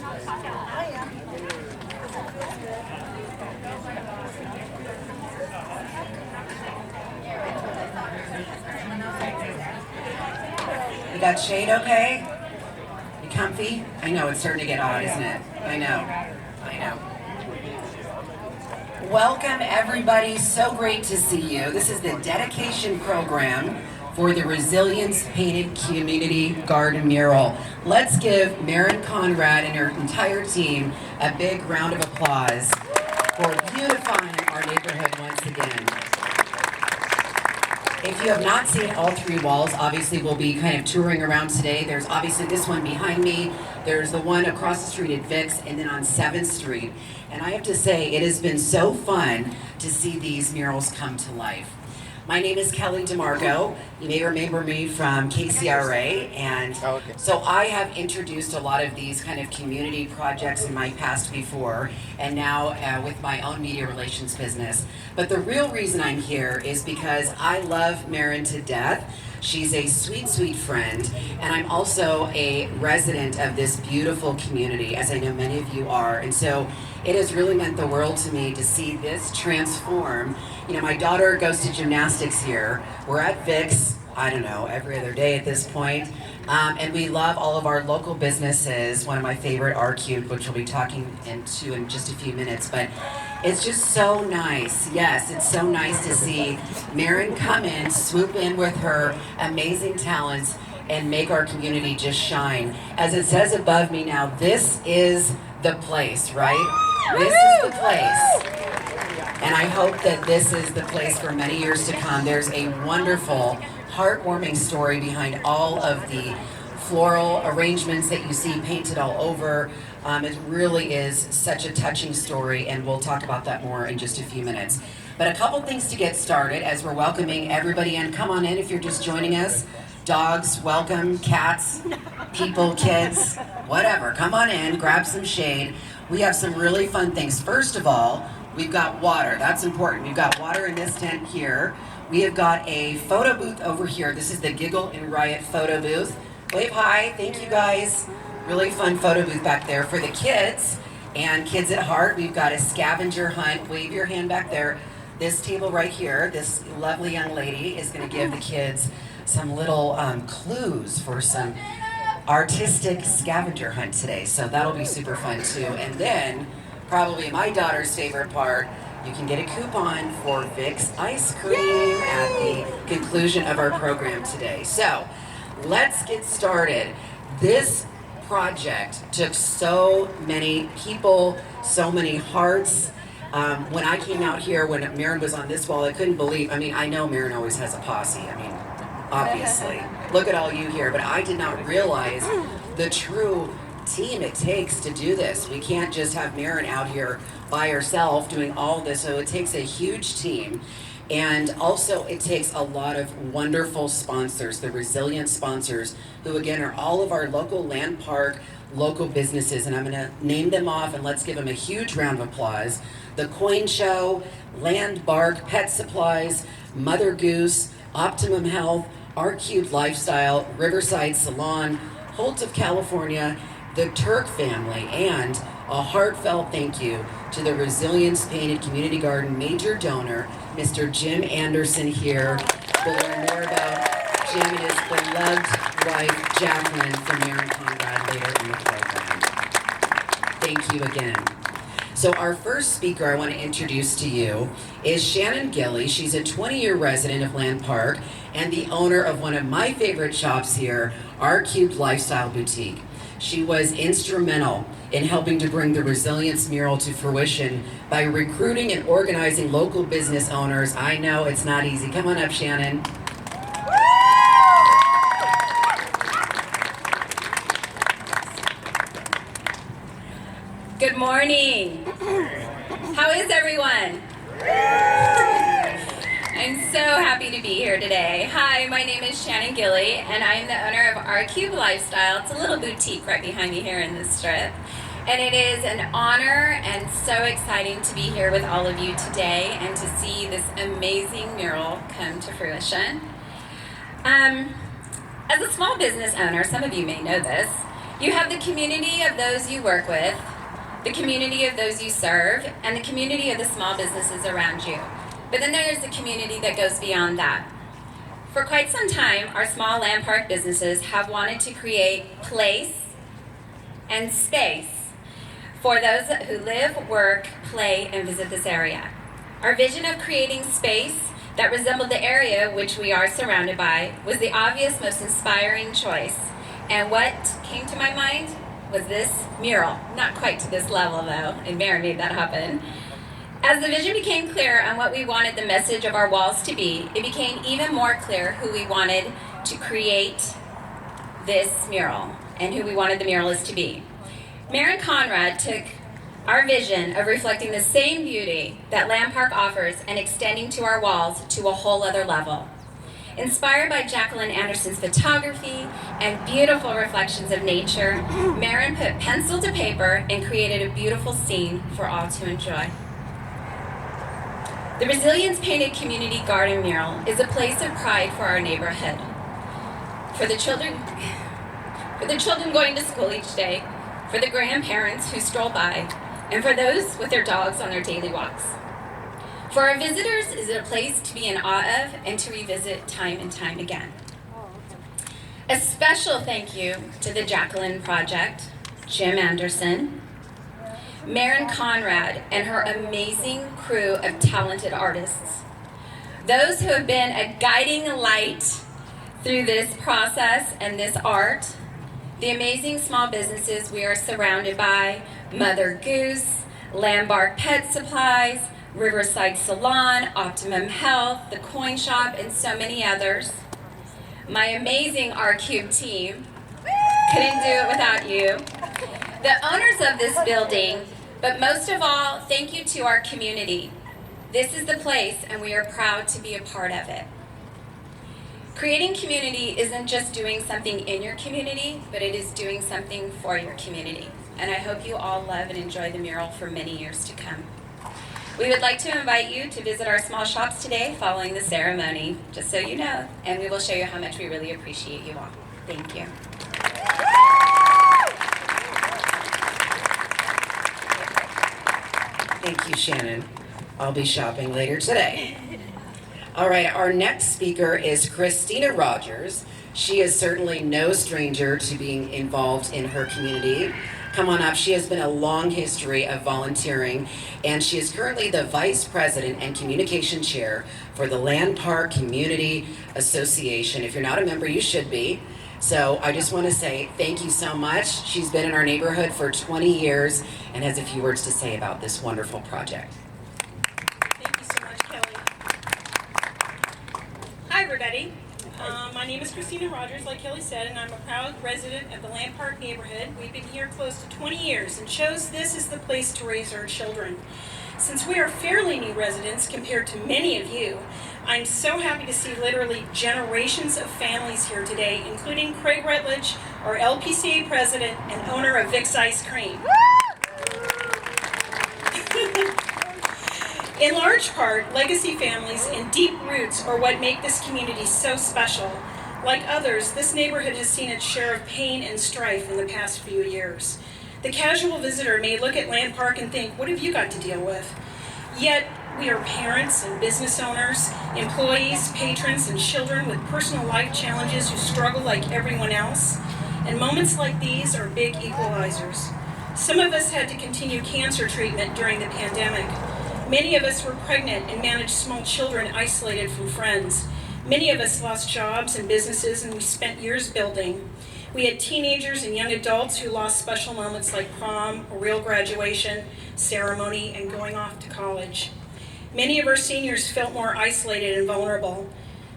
You got shade okay? You comfy? I know, it's starting to get hot, isn't it? I know. Welcome everybody, so great to see you. This is the dedication program for the Resilience Painted Community Garden Mural. Let's give Marin Conrad and her entire team a big round of applause for beautifying our neighborhood once again. If you have not seen all three walls, obviously we'll be kind of touring around today. There's obviously this one behind me, there's the one across the street at Vic's, and then on 7th Street. And I have to say, it has been so fun to see these murals come to life. My name is Kelly DeMarco. You may remember me from KCRA, and so I have introduced a lot of these kind of community projects in my past before, and now with my own media relations business. But the real reason I'm here is because I love Marin to death. She's a sweet, sweet friend, and I'm also a resident of this beautiful community, as I know many of you are. And so it has really meant the world to me to see this transform. You know, my daughter goes to gymnastics here. We're at Vic's, I don't know, every other day at this point. And we love all of our local businesses. One of my favorite, R-Cube, which we'll be talking into in just a few minutes. But it's just so nice. Yes, it's so nice to see Marin come in, swoop in with her amazing talents, and make our community just shine. As it says above me now, this is the place, right? This is the place. And I hope that this is the place for many years to come. There's a wonderful, heartwarming story behind all of the floral arrangements that you see painted all over. It really is such a touching story, and we'll talk about that more in just a few minutes. But a couple things to get started as we're welcoming everybody in. Come on in if you're just joining us. Dogs, welcome. Cats, people, kids, whatever. Come on in, grab some shade. We have some really fun things. First of all, we've got water. That's important. We've got water in this tent here. We have got a photo booth over here. This is the Giggle and Riot photo booth. Wave hi. Thank you guys. Really fun photo booth back there for the kids and kids at heart. We've got a scavenger hunt. Wave your hand back there. This table right here, this lovely young lady is going to give the kids some little clues for some artistic scavenger hunt today. So that'll be super fun too. And then probably my daughter's favorite part, you can get a coupon for Vic's ice cream at the conclusion of our program today. So let's get started. This project took so many people, so many hearts. When I came out here, when Marin was on this wall, I couldn't believe, I mean, I know Marin always has a posse. I mean, obviously. Look at all you here, but I did not realize the true team it takes to do this. We can't just have Marin out here by herself doing all this, so it takes a huge team. And also it takes a lot of wonderful sponsors, the resilient sponsors, who again are all of our local land park, local businesses, and I'm gonna name them off and let's give them a huge round of applause. The Coin Show, Land Bark, Pet Supplies, Mother Goose, Optimum Health, R-Cube Lifestyle, Riverside Salon, Holt of California, the Turk family, and a heartfelt thank you to the Resilience Painted Community Garden major donor, Mr. Jim Anderson here. We'll learn more about Jim and his beloved wife, Jacquelyn, from Marin Conrad later in the program. Thank you again. So our first speaker I want to introduce to you is Shannon Gilley. She's a 20-year resident of Land Park and the owner of one of my favorite shops here, R-Cube Lifestyle Boutique. She was instrumental in helping to bring the Resilience Mural to fruition by recruiting and organizing local business owners. I know it's not easy. Come on up, Shannon. Good morning. How is everyone? I'm so happy to be here today. Hi, my name is Shannon Gilley, and I'm the owner of R-Cube Lifestyle. It's a little boutique right behind me here in this strip. And it is an honor and so exciting to be here with all of you today and to see this amazing mural come to fruition. As a small business owner, some of you may know this, You have the community of those you work with, the community of those you serve, and the community of the small businesses around you. But then there's the community that goes beyond that. For quite some time, our small land park businesses have wanted to create place and space for those who live, work, play, and visit this area. Our vision of creating space that resembled the area which we are surrounded by was the obvious, most inspiring choice. And what came to my mind was this mural. Not quite to this level though, and Maren made that happen. As the vision became clear on what we wanted the message of our walls to be, it became even more clear who we wanted to create this mural and who we wanted the muralist to be. Marin Conrad took our vision of reflecting the same beauty that Land Park offers and extending to our walls to a whole other level. Inspired by Jacquelyn Anderson's photography and beautiful reflections of nature, Marin put pencil to paper and created a beautiful scene for all to enjoy. The Resilience Painted Community Garden Mural is a place of pride for our neighborhood. For the children going to school each day, for the grandparents who stroll by, and for those with their dogs on their daily walks. For our visitors, it is a place to be in awe of and to revisit time and time again. A special thank you to the Jacquelyn Project, Jim Anderson, Marin Conrad, and her amazing crew of talented artists. Those who have been a guiding light through this process and this art, the amazing small businesses we are surrounded by, Mother Goose, Landbark Pet Supplies, Riverside Salon, Optimum Health, The Coin Shop, and so many others. My amazing R-Cube team, couldn't do it without you. The owners of this building, but most of all, thank you to our community. This is the place, and we are proud to be a part of it. Creating community isn't just doing something in your community, but it is doing something for your community. And I hope you all love and enjoy the mural for many years to come. We would like to invite you to visit our small shops today following the ceremony, just so you know, and we will show you how much we really appreciate you all. Thank you. Thank you, Shannon. I'll be shopping later today. All right, our next speaker is Christina Rogers. She is certainly no stranger to being involved in her community. Come on up. She has been a long history of volunteering, and she is currently the Vice President and Communication Chair for the Land Park Community Association. If you're not a member, you should be. So I just want to say thank you so much. She's been in our neighborhood for 20 years and has a few words to say about this wonderful project. Thank you so much, Kelly. Hi, everybody. My name is Christina Rogers, like Kelly said, and I'm a proud resident of the Land Park neighborhood. We've been here close to 20 years and chose this as the place to raise our children. Since we are fairly new residents compared to many of you, I'm so happy to see literally generations of families here today, including Craig Rutledge, our LPCA president and owner of Vic's Ice Cream. In large part, legacy families and deep roots are what make this community so special. Like others, this neighborhood has seen its share of pain and strife in the past few years. The casual visitor may look at Land Park and think, what have you got to deal with? Yet, we are parents and business owners, employees, patrons, and children with personal life challenges who struggle like everyone else. And moments like these are big equalizers. Some of us had to continue cancer treatment during the pandemic. Many of us were pregnant and managed small children isolated from friends. Many of us lost jobs and businesses, and we spent years building. We had teenagers and young adults who lost special moments like prom, a real graduation, ceremony, and going off to college. Many of our seniors felt more isolated and vulnerable.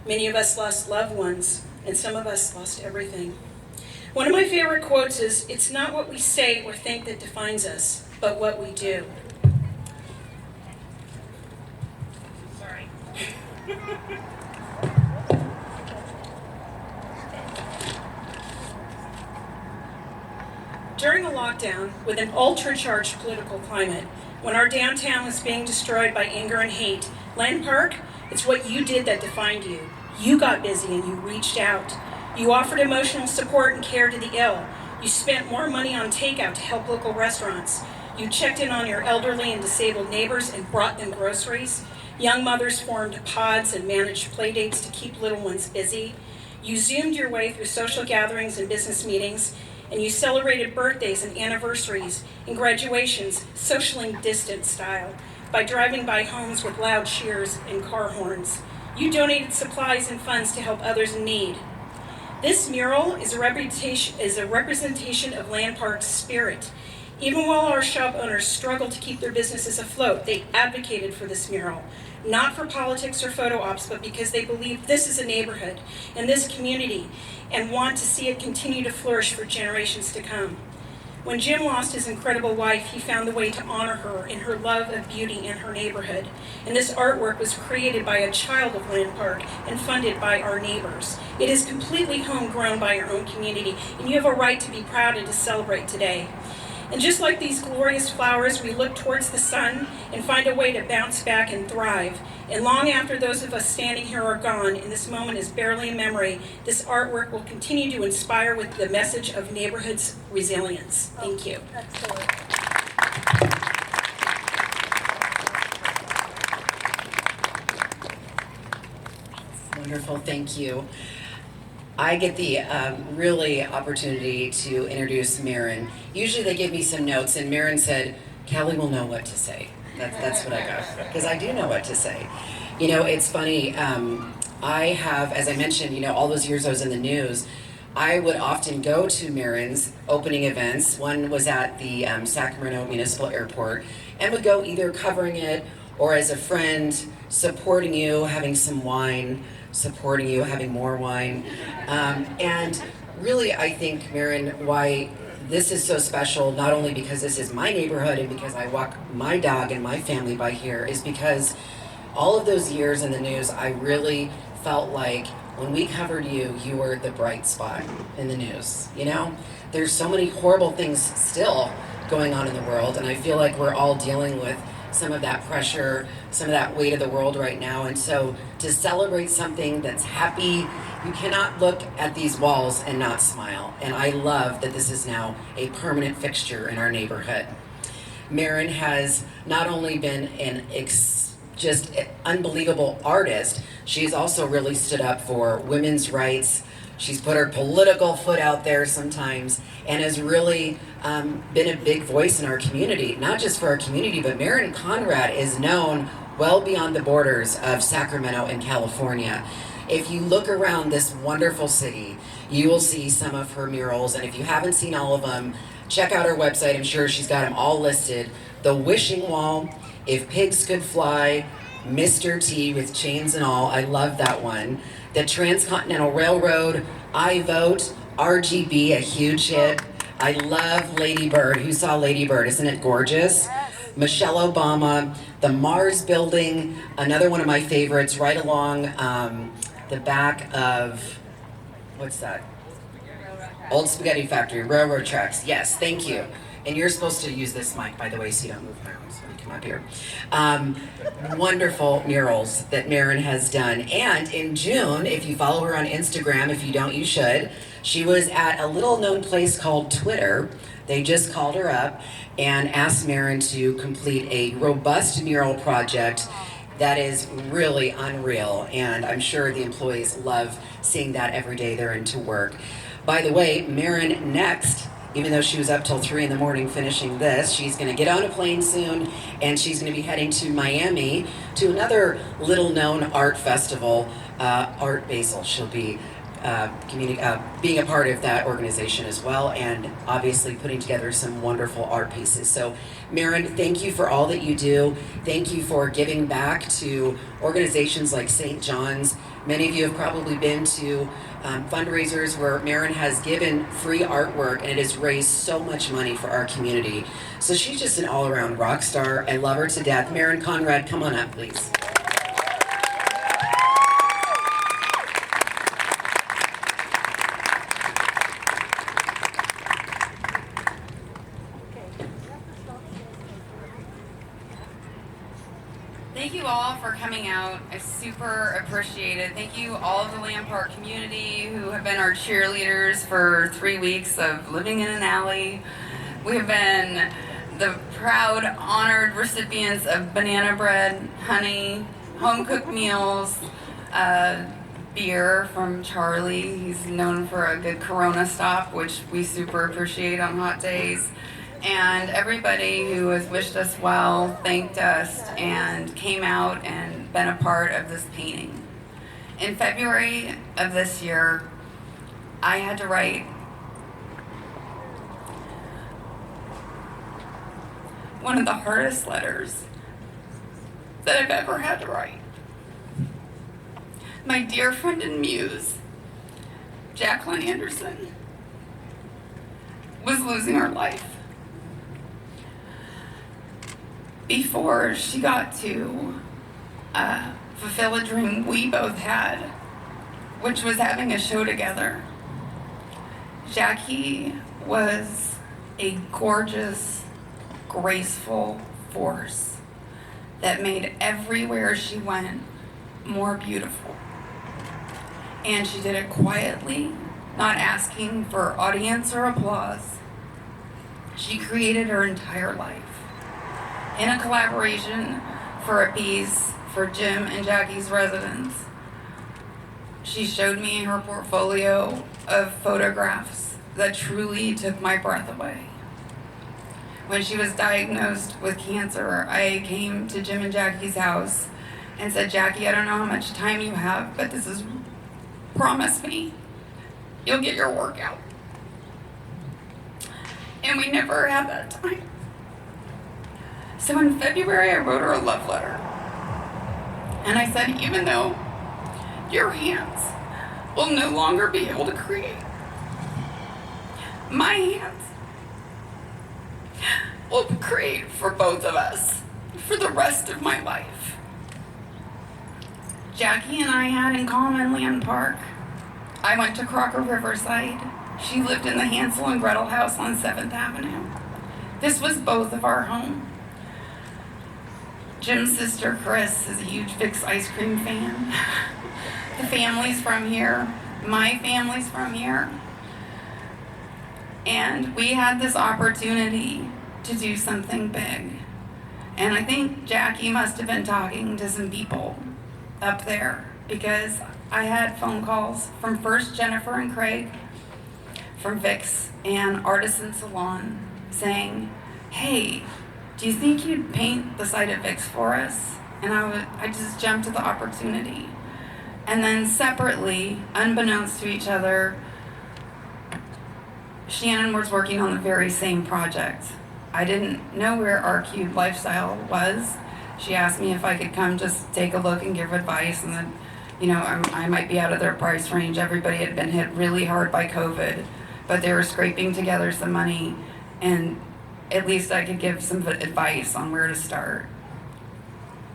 Many of us lost loved ones, and some of us lost everything. One of my favorite quotes is, "It's not what we say or think that defines us, but what we do." Sorry. During a lockdown with an ultra-charged political climate, when our downtown was being destroyed by anger and hate, Land Park, it's what you did that defined you. You got busy and you reached out. You offered emotional support and care to the ill. You spent more money on takeout to help local restaurants. You checked in on your elderly and disabled neighbors and brought them groceries. Young mothers formed pods and managed play dates to keep little ones busy. You zoomed your way through social gatherings and business meetings, and you celebrated birthdays and anniversaries and graduations socially distant style by driving by homes with loud cheers and car horns. You donated supplies and funds to help others in need. This mural is a representation of Land Park's spirit. Even while our shop owners struggle to keep their businesses afloat, they advocated for this mural, not for politics or photo ops, but because they believe this is a neighborhood and this community and want to see it continue to flourish for generations to come. When Jim lost his incredible wife, he found the way to honor her in her love of beauty in her neighborhood. And this artwork was created by a child of Land Park and funded by our neighbors. It is completely homegrown by your own community, and you have a right to be proud and to celebrate today. And just like these glorious flowers, we look towards the sun and find a way to bounce back and thrive. And long after those of us standing here are gone, and this moment is barely a memory, this artwork will continue to inspire with the message of neighborhood's resilience. Thank you. Wonderful, thank you. I get the really opportunity to introduce Marin. Usually they give me some notes, and Marin said, Callie will know what to say. That's what I got, because I do know what to say. You know, it's funny, I have, as I mentioned, you know, all those years I was in the news, I would often go to Marin's opening events. One was at the Sacramento Municipal Airport, and would go either covering it or as a friend, supporting you, having some wine, supporting you, having more wine. And really, I think, Marin, why this is so special, not only because this is my neighborhood and because I walk my dog and my family by here, is because all of those years in the news, I really felt like when we covered you, you were the bright spot in the news. You know, there's so many horrible things still going on in the world, and I feel like we're all dealing with some of that pressure, some of that weight of the world right now. And so to celebrate something that's happy, you cannot look at these walls and not smile. And I love that this is now a permanent fixture in our neighborhood. Marin has not only been an just unbelievable artist, she's also really stood up for women's rights. She's put her political foot out there sometimes and has really been a big voice in our community. Not just for our community, but Marin Conrad is known well beyond the borders of Sacramento and California. If you look around this wonderful city, you will see some of her murals, and if you haven't seen all of them, check out her website. I'm sure she's got them all listed. The Wishing Wall, If Pigs Could Fly, Mr. T with chains and all, I love that one. The Transcontinental Railroad, I Vote, RGB, a huge hit. I love Lady Bird. Who saw Lady Bird? Isn't it gorgeous? Michelle Obama, the Mars Building, another one of my favorites, right along the back of, what's that? Old Spaghetti Factory, railroad tracks. Yes, thank you. And you're supposed to use this mic, by the way, so you don't move around. So you come up here. Wonderful murals that Marin has done. And in June, if you follow her on Instagram, if you don't, you should. She was at a little known place called Twitter. They just called her up and asked Marin to complete a robust mural project that is really unreal. And I'm sure the employees love seeing that every day they're into work. By the way, Marin next, even though she was up till 3 in the morning finishing this, she's gonna get on a plane soon, and she's gonna be heading to Miami to another little known art festival, Art Basel. She'll be being a part of that organization as well, and obviously putting together some wonderful art pieces. So Marin, thank you for all that you do. Thank you for giving back to organizations like St. John's. Many of you have probably been to fundraisers where Marin has given free artwork, and it has raised so much money for our community. So she's just an all-around rock star. I love her to death. Marin Conrad, come on up, please. Thank you all for coming out. I super appreciate it. Thank you all of the Land Park community who have been our cheerleaders for 3 weeks of living in an alley. We have been the proud, honored recipients of banana bread, honey, home-cooked meals, beer from Charlie. He's known for a good Corona stop, which we super appreciate on hot days. And everybody who has wished us well, thanked us, and came out and been a part of this painting. In February of this year, I had to write one of the hardest letters that I've ever had to write. My dear friend and muse, Jacquelyn Anderson, was losing her life before she got to fulfill a dream we both had, which was having a show together. Jackie was a gorgeous, graceful force that made everywhere she went more beautiful. And she did it quietly, not asking for audience or applause. She created her entire life in a collaboration for a piece for Jim and Jackie's residence. She showed me her portfolio of photographs that truly took my breath away. When she was diagnosed with cancer, I came to Jim and Jackie's house and said, Jackie, I don't know how much time you have, but promise me you'll get your work out. And we never had that time. So in February, I wrote her a love letter. And I said, even though your hands will no longer be able to create, my hands will create for both of us for the rest of my life. Jackie and I had in common Land Park. I went to Crocker Riverside. She lived in the Hansel and Gretel house on 7th Avenue. This was both of our home. Jim's sister, Chris, is a huge Vicks ice cream fan. The family's from here. My family's from here. And we had this opportunity to do something big. And I think Jackie must have been talking to some people up there, because I had phone calls from first Jennifer and Craig, from Vicks and Artesian Salon, saying, hey, do you think you'd paint the side of Vicks for us? And I just jumped at the opportunity. And then separately, unbeknownst to each other, Shannon was working on the very same project. I didn't know where Our Cube Lifestyle was. She asked me if I could come just take a look and give advice, and then, I might be out of their price range. Everybody had been hit really hard by COVID, but they were scraping together some money, and at least I could give some advice on where to start.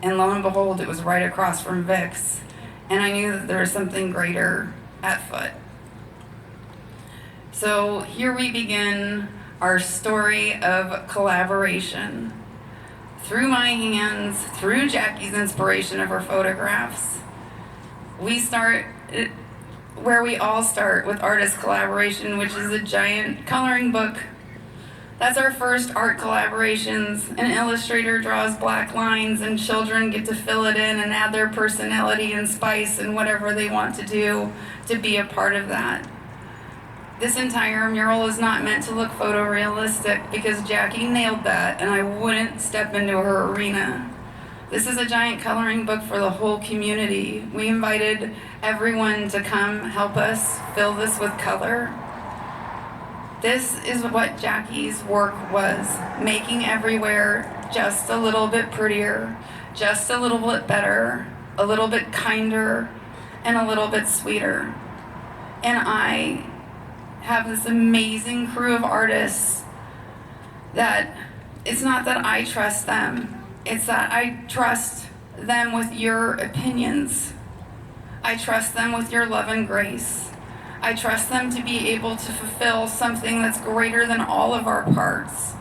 And lo and behold, it was right across from Vicks, and I knew that there was something greater at foot. So here we begin our story of collaboration. Through my hands, through Jackie's inspiration of her photographs, we start where we all start, with Artist Collaboration, which is a giant coloring book. That's our first art collaborations. An illustrator draws black lines and children get to fill it in and add their personality and spice and whatever they want to do to be a part of that. This entire mural is not meant to look photorealistic, because Jackie nailed that, and I wouldn't step into her arena. This is a giant coloring book for the whole community. We invited everyone to come help us fill this with color. This is what Jackie's work was, making everywhere just a little bit prettier, just a little bit better, a little bit kinder, and a little bit sweeter. And I have this amazing crew of artists that it's not that I trust them, it's that I trust them with your opinions. I trust them with your love and grace. I trust them to be able to fulfill something that's greater than all of our parts.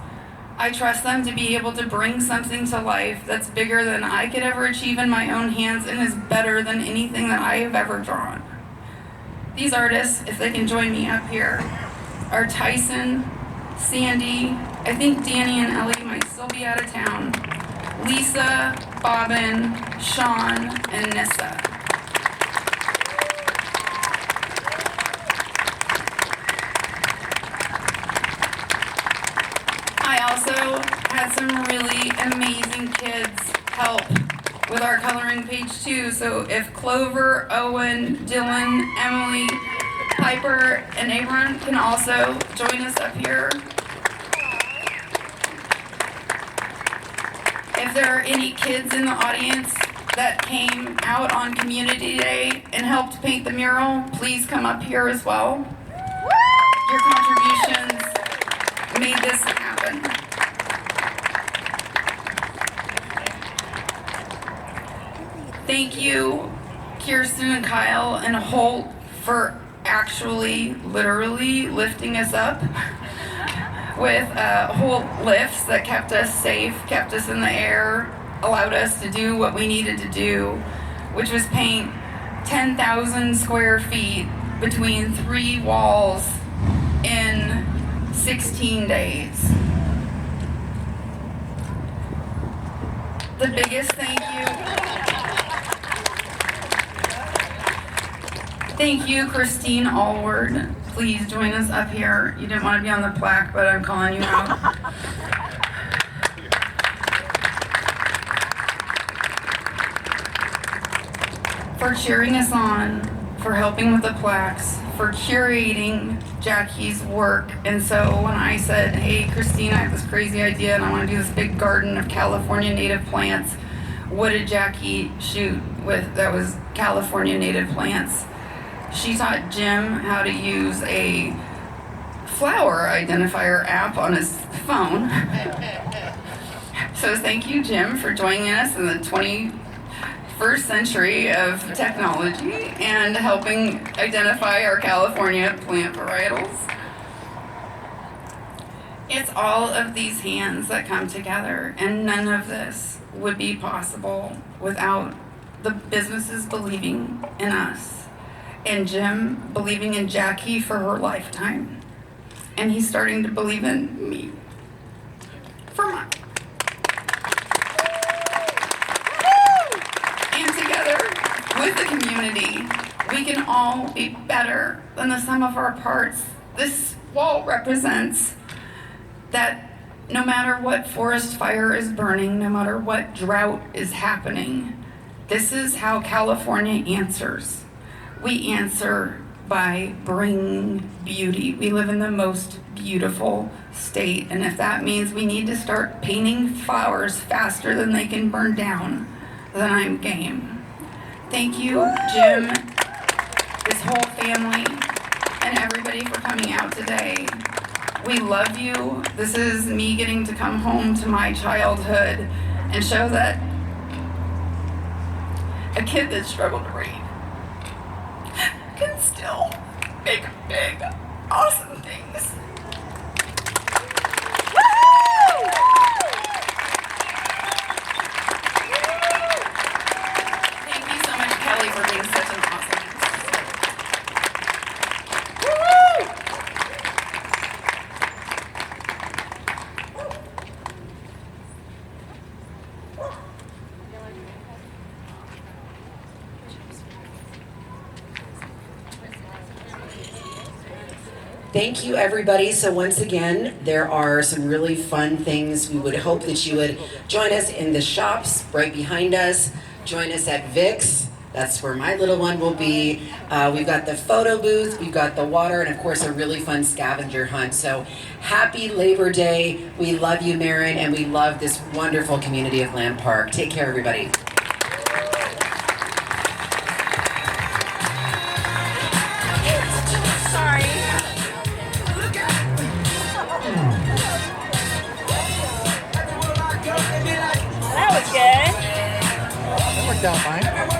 I trust them to be able to bring something to life that's bigger than I could ever achieve in my own hands and is better than anything that I have ever drawn. These artists, if they can join me up here, are Tyson, Sandy, I think Danny and Ellie might still be out of town, Lisa, Bobbin, Sean, and Nissa. I also had some really amazing kids help with our coloring page too. So if Clover, Owen, Dylan, Emily, Piper, and Abram can also join us up here. If there are any kids in the audience that came out on Community Day and helped paint the mural, please come up here as well. Your contributions made this happen. Thank you, Kirsten and Kyle and Holt, for actually, literally lifting us up with Holt lifts that kept us safe, kept us in the air, allowed us to do what we needed to do, which was paint 10,000 square feet between 3 walls in 16 days. The biggest thank you, Christine Allward. Please join us up here. You didn't want to be on the plaque, but I'm calling you out. For cheering us on, for helping with the plaques, for curating Jackie's work. And so when I said, hey, Christine, I have this crazy idea and I want to do this big garden of California native plants, what did Jackie shoot with that was California native plants? She taught Jim how to use a flower identifier app on his phone. So thank you, Jim, for joining us in the 21st century of technology and helping identify our California plant varietals. It's all of these hands that come together, and none of this would be possible without the businesses believing in us. And Jim believing in Jackie for her lifetime. And he's starting to believe in me for mine. And together with the community, we can all be better than the sum of our parts. This wall represents that no matter what forest fire is burning, no matter what drought is happening, this is how California answers. We answer by bringing beauty. We live in the most beautiful state, and if that means we need to start painting flowers faster than they can burn down, then I'm game. Thank you, Jim, his whole family, and everybody for coming out today. We love you. This is me getting to come home to my childhood and show that a kid that struggled to read can still make big, awesome things. Thank you so much, Kelly, for being such an awesome Thank you, everybody. So once again, there are some really fun things. We would hope that you would join us in the shops right behind us. Join us at Vic's. That's where my little one will be. We've got the photo booth, we've got the water, and of course a really fun scavenger hunt. So happy Labor Day. We love you, Marin, and we love this wonderful community of Land Park. Take care, everybody. That worked out fine.